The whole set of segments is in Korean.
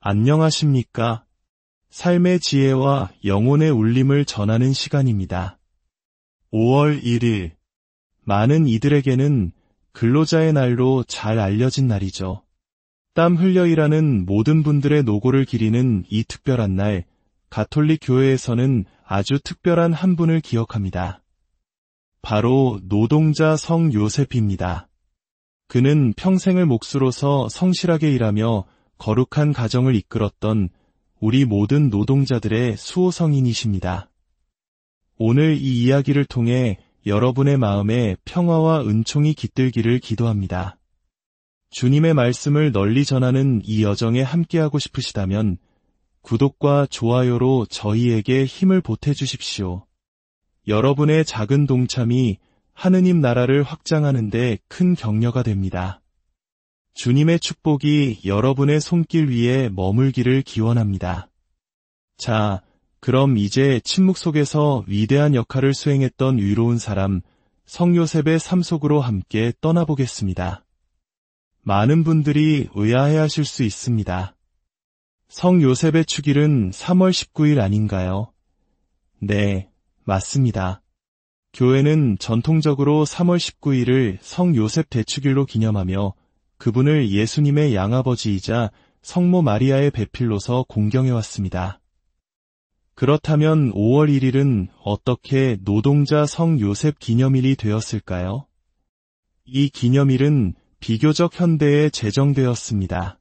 안녕하십니까? 삶의 지혜와 영혼의 울림을 전하는 시간입니다. 5월 1일. 많은 이들에게는 근로자의 날로 잘 알려진 날이죠. 땀 흘려 일하는 모든 분들의 노고를 기리는 이 특별한 날, 가톨릭 교회에서는 아주 특별한 한 분을 기억합니다. 바로 노동자 성 요셉입니다. 그는 평생을 몫으로서 성실하게 일하며 거룩한 가정을 이끌었던 우리 모든 노동자들의 수호성인이십니다. 오늘 이 이야기를 통해 여러분의 마음에 평화와 은총이 깃들기를 기도합니다. 주님의 말씀을 널리 전하는 이 여정에 함께하고 싶으시다면 구독과 좋아요로 저희에게 힘을 보태주십시오. 여러분의 작은 동참이 하느님 나라를 확장하는 데 큰 격려가 됩니다. 주님의 축복이 여러분의 손길 위에 머물기를 기원합니다. 자, 그럼 이제 침묵 속에서 위대한 역할을 수행했던 위로운 사람, 성 요셉의 삶 속으로 함께 떠나보겠습니다. 많은 분들이 의아해하실 수 있습니다. 성 요셉의 축일은 3월 19일 아닌가요? 네, 맞습니다. 교회는 전통적으로 3월 19일을 성 요셉 대축일로 기념하며 그분을 예수님의 양아버지이자 성모 마리아의 배필로서 공경해왔습니다. 그렇다면 5월 1일은 어떻게 노동자 성 요셉 기념일이 되었을까요? 이 기념일은 비교적 현대에 제정되었습니다.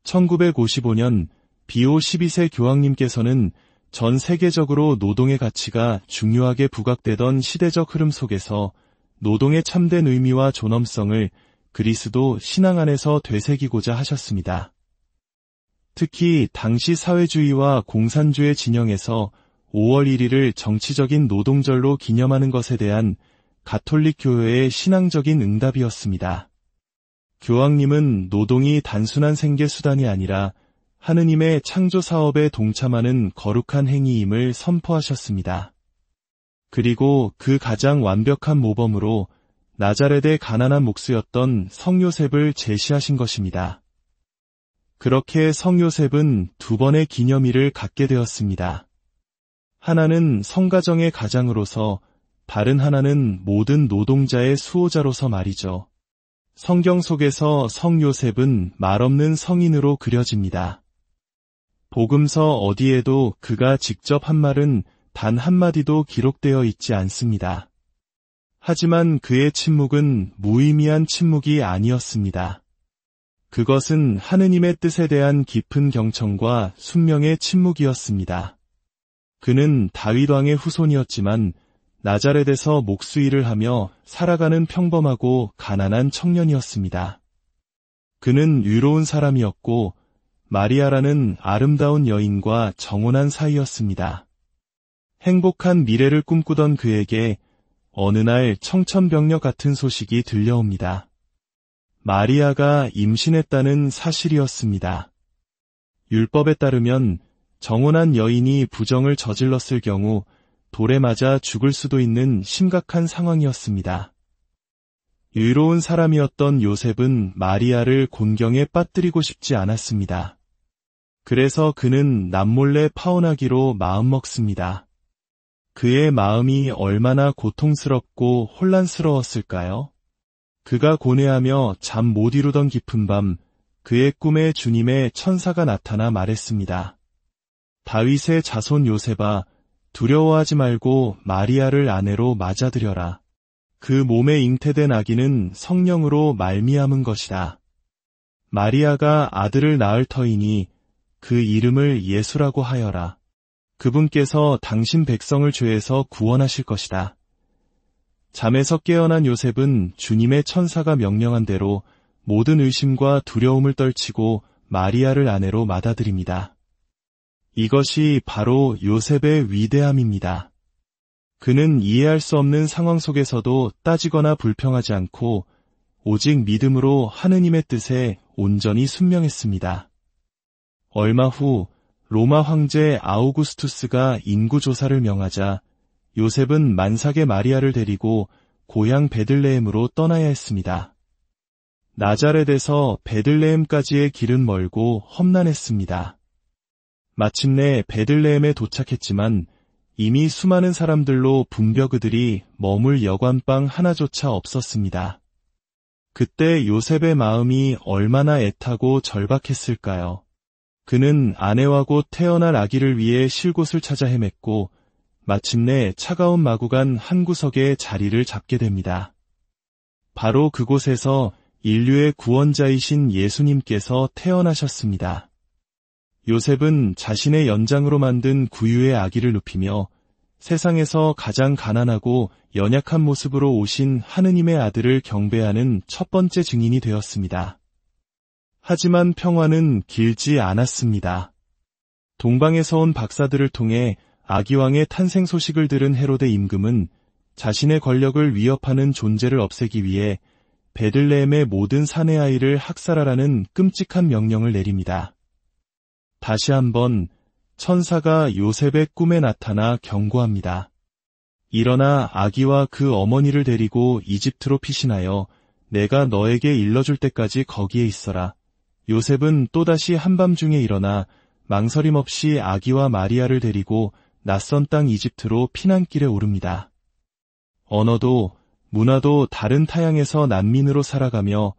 1955년 비오 12세 교황님께서는 전 세계적으로 노동의 가치가 중요하게 부각되던 시대적 흐름 속에서 노동의 참된 의미와 존엄성을 그리스도 신앙 안에서 되새기고자 하셨습니다. 특히 당시 사회주의와 공산주의 진영에서 5월 1일을 정치적인 노동절로 기념하는 것에 대한 가톨릭 교회의 신앙적인 응답이었습니다. 교황님은 노동이 단순한 생계 수단이 아니라 하느님의 창조 사업에 동참하는 거룩한 행위임을 선포하셨습니다. 그리고 그 가장 완벽한 모범으로 나자렛의 가난한 목수였던 성요셉을 제시하신 것입니다. 그렇게 성요셉은 두 번의 기념일을 갖게 되었습니다. 하나는 성가정의 가장으로서, 다른 하나는 모든 노동자의 수호자로서 말이죠. 성경 속에서 성요셉은 말없는 성인으로 그려집니다. 복음서 어디에도 그가 직접 한 말은 단 한마디도 기록되어 있지 않습니다. 하지만 그의 침묵은 무의미한 침묵이 아니었습니다. 그것은 하느님의 뜻에 대한 깊은 경청과 순명의 침묵이었습니다. 그는 다윗 왕의 후손이었지만 나자렛에서 목수 일을 하며 살아가는 평범하고 가난한 청년이었습니다. 그는 위로운 사람이었고 마리아라는 아름다운 여인과 정혼한 사이였습니다. 행복한 미래를 꿈꾸던 그에게 어느 날 청천벽력 같은 소식이 들려옵니다. 마리아가 임신했다는 사실이었습니다. 율법에 따르면 정혼한 여인이 부정을 저질렀을 경우 돌에 맞아 죽을 수도 있는 심각한 상황이었습니다. 의로운 사람이었던 요셉은 마리아를 곤경에 빠뜨리고 싶지 않았습니다. 그래서 그는 남몰래 파혼하기로 마음먹습니다. 그의 마음이 얼마나 고통스럽고 혼란스러웠을까요? 그가 고뇌하며 잠 못 이루던 깊은 밤, 그의 꿈에 주님의 천사가 나타나 말했습니다. 다윗의 자손 요셉아, 두려워하지 말고 마리아를 아내로 맞아들여라. 그 몸에 잉태된 아기는 성령으로 말미암은 것이다. 마리아가 아들을 낳을 터이니 그 이름을 예수라고 하여라. 그분께서 당신 백성을 죄에서 구원하실 것이다. 잠에서 깨어난 요셉은 주님의 천사가 명령한 대로 모든 의심과 두려움을 떨치고 마리아를 아내로 받아들입니다. 이것이 바로 요셉의 위대함입니다. 그는 이해할 수 없는 상황 속에서도 따지거나 불평하지 않고 오직 믿음으로 하느님의 뜻에 온전히 순명했습니다. 얼마 후 로마 황제 아우구스투스가 인구조사를 명하자 요셉은 만삭의 마리아를 데리고 고향 베들레헴으로 떠나야 했습니다. 나자렛에서 베들레헴까지의 길은 멀고 험난했습니다. 마침내 베들레헴에 도착했지만 이미 수많은 사람들로 붐벼 그들이 머물 여관방 하나조차 없었습니다. 그때 요셉의 마음이 얼마나 애타고 절박했을까요? 그는 아내와 곧 태어날 아기를 위해 쉴 곳을 찾아 헤맸고 마침내 차가운 마구간 한 구석에 자리를 잡게 됩니다. 바로 그곳에서 인류의 구원자이신 예수님께서 태어나셨습니다. 요셉은 자신의 연장으로 만든 구유의 아기를 눕히며 세상에서 가장 가난하고 연약한 모습으로 오신 하느님의 아들을 경배하는 첫 번째 증인이 되었습니다. 하지만 평화는 길지 않았습니다. 동방에서 온 박사들을 통해 아기왕의 탄생 소식을 들은 헤로데 임금은 자신의 권력을 위협하는 존재를 없애기 위해 베들레헴의 모든 사내 아이를 학살하라는 끔찍한 명령을 내립니다. 다시 한번 천사가 요셉의 꿈에 나타나 경고합니다. 일어나 아기와 그 어머니를 데리고 이집트로 피신하여 내가 너에게 일러줄 때까지 거기에 있어라. 요셉은 또다시 한밤중에 일어나 망설임 없이 아기와 마리아를 데리고 낯선 땅 이집트로 피난길에 오릅니다. 언어도 문화도 다른 타향에서 난민으로 살아가며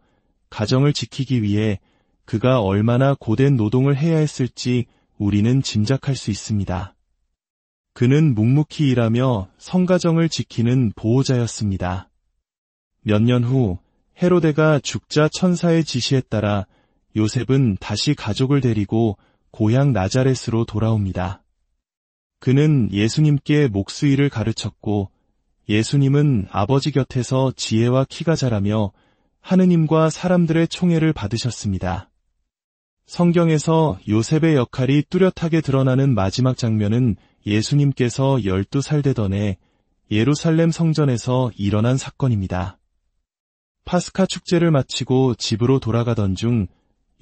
가정을 지키기 위해 그가 얼마나 고된 노동을 해야 했을지 우리는 짐작할 수 있습니다. 그는 묵묵히 일하며 성가정을 지키는 보호자였습니다. 몇 년 후 헤로데가 죽자 천사의 지시에 따라 요셉은 다시 가족을 데리고 고향 나자렛으로 돌아옵니다. 그는 예수님께 목수일을 가르쳤고 예수님은 아버지 곁에서 지혜와 키가 자라며 하느님과 사람들의 총애를 받으셨습니다. 성경에서 요셉의 역할이 뚜렷하게 드러나는 마지막 장면은 예수님께서 12살 되던 해 예루살렘 성전에서 일어난 사건입니다. 파스카 축제를 마치고 집으로 돌아가던 중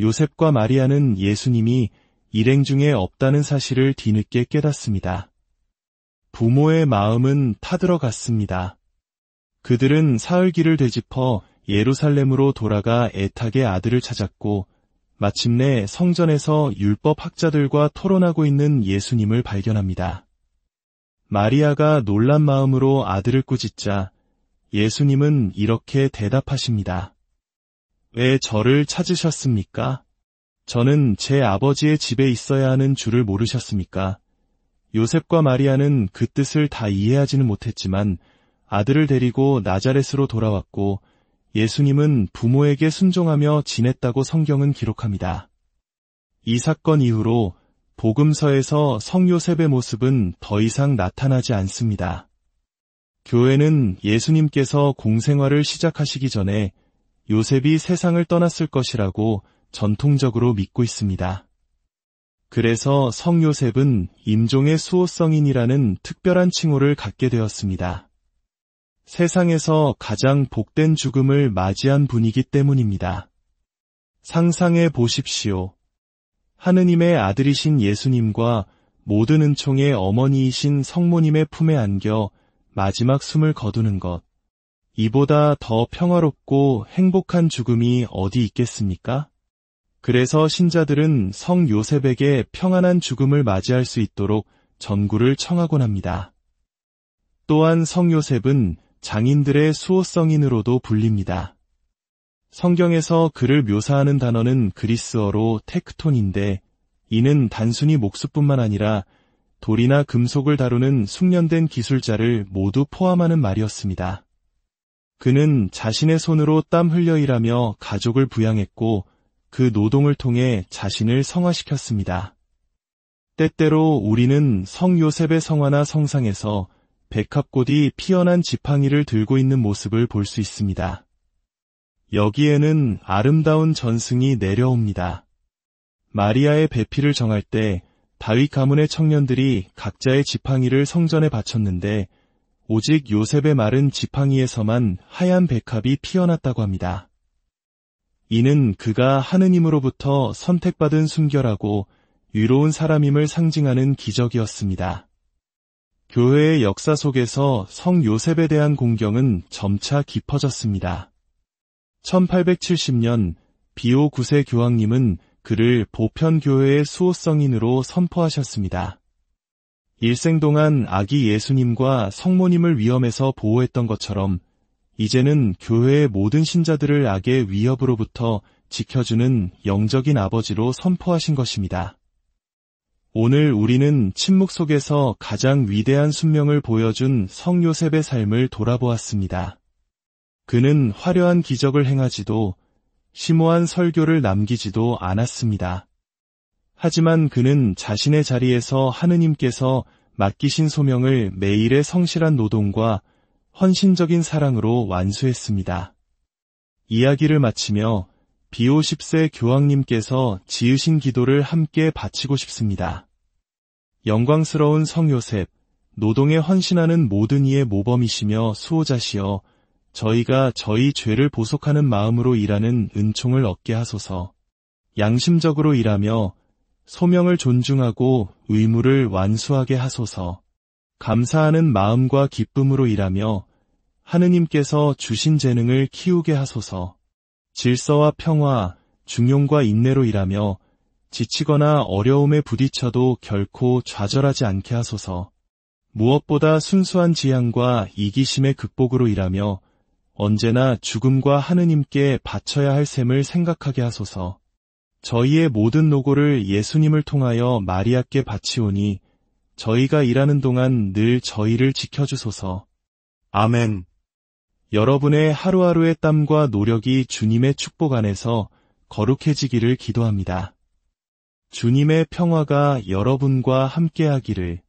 요셉과 마리아는 예수님이 일행 중에 없다는 사실을 뒤늦게 깨닫습니다. 부모의 마음은 타들어갔습니다. 그들은 사흘길을 되짚어 예루살렘으로 돌아가 애타게 아들을 찾았고 마침내 성전에서 율법 학자들과 토론하고 있는 예수님을 발견합니다. 마리아가 놀란 마음으로 아들을 꾸짖자 예수님은 이렇게 대답하십니다. 왜 저를 찾으셨습니까? 저는 제 아버지의 집에 있어야 하는 줄을 모르셨습니까? 요셉과 마리아는 그 뜻을 다 이해하지는 못했지만 아들을 데리고 나자렛으로 돌아왔고 예수님은 부모에게 순종하며 지냈다고 성경은 기록합니다. 이 사건 이후로 복음서에서 성요셉의 모습은 더 이상 나타나지 않습니다. 교회는 예수님께서 공생활을 시작하시기 전에 요셉이 세상을 떠났을 것이라고 전통적으로 믿고 있습니다. 그래서 성요셉은 임종의 수호성인이라는 특별한 칭호를 갖게 되었습니다. 세상에서 가장 복된 죽음을 맞이한 분이기 때문입니다. 상상해 보십시오. 하느님의 아들이신 예수님과 모든 은총의 어머니이신 성모님의 품에 안겨 마지막 숨을 거두는 것. 이보다 더 평화롭고 행복한 죽음이 어디 있겠습니까? 그래서 신자들은 성 요셉에게 평안한 죽음을 맞이할 수 있도록 전구를 청하곤 합니다. 또한 성 요셉은 장인들의 수호성인으로도 불립니다. 성경에서 그를 묘사하는 단어는 그리스어로 테크톤인데 이는 단순히 목수뿐만 아니라 돌이나 금속을 다루는 숙련된 기술자를 모두 포함하는 말이었습니다. 그는 자신의 손으로 땀 흘려 일하며 가족을 부양했고 그 노동을 통해 자신을 성화시켰습니다. 때때로 우리는 성 요셉의 성화나 성상에서 백합꽃이 피어난 지팡이를 들고 있는 모습을 볼 수 있습니다. 여기에는 아름다운 전승이 내려옵니다. 마리아의 배필을 정할 때 다윗 가문의 청년들이 각자의 지팡이를 성전에 바쳤는데 오직 요셉의 마른 지팡이에서만 하얀 백합이 피어났다고 합니다. 이는 그가 하느님으로부터 선택받은 순결하고 위로운 사람임을 상징하는 기적이었습니다. 교회의 역사 속에서 성 요셉에 대한 공경은 점차 깊어졌습니다. 1870년 비오 9세 교황님은 그를 보편교회의 수호성인으로 선포하셨습니다. 일생 동안 아기 예수님과 성모님을 위험에서 보호했던 것처럼 이제는 교회의 모든 신자들을 악의 위협으로부터 지켜주는 영적인 아버지로 선포하신 것입니다. 오늘 우리는 침묵 속에서 가장 위대한 순명을 보여준 성 요셉의 삶을 돌아보았습니다. 그는 화려한 기적을 행하지도 심오한 설교를 남기지도 않았습니다. 하지만 그는 자신의 자리에서 하느님께서 맡기신 소명을 매일의 성실한 노동과 헌신적인 사랑으로 완수했습니다. 이야기를 마치며 비오 10세 교황님께서 지으신 기도를 함께 바치고 싶습니다. 영광스러운 성 요셉, 노동에 헌신하는 모든 이의 모범이시며 수호자시여, 저희가 저희 죄를 보속하는 마음으로 일하는 은총을 얻게 하소서. 양심적으로 일하며 소명을 존중하고 의무를 완수하게 하소서. 감사하는 마음과 기쁨으로 일하며 하느님께서 주신 재능을 키우게 하소서. 질서와 평화, 중용과 인내로 일하며 지치거나 어려움에 부딪혀도 결코 좌절하지 않게 하소서. 무엇보다 순수한 지향과 이기심의 극복으로 일하며 언제나 죽음과 하느님께 바쳐야 할 셈을 생각하게 하소서. 저희의 모든 노고를 예수님을 통하여 마리아께 바치오니 저희가 일하는 동안 늘 저희를 지켜주소서. 아멘. 여러분의 하루하루의 땀과 노력이 주님의 축복 안에서 거룩해지기를 기도합니다. 주님의 평화가 여러분과 함께하기를.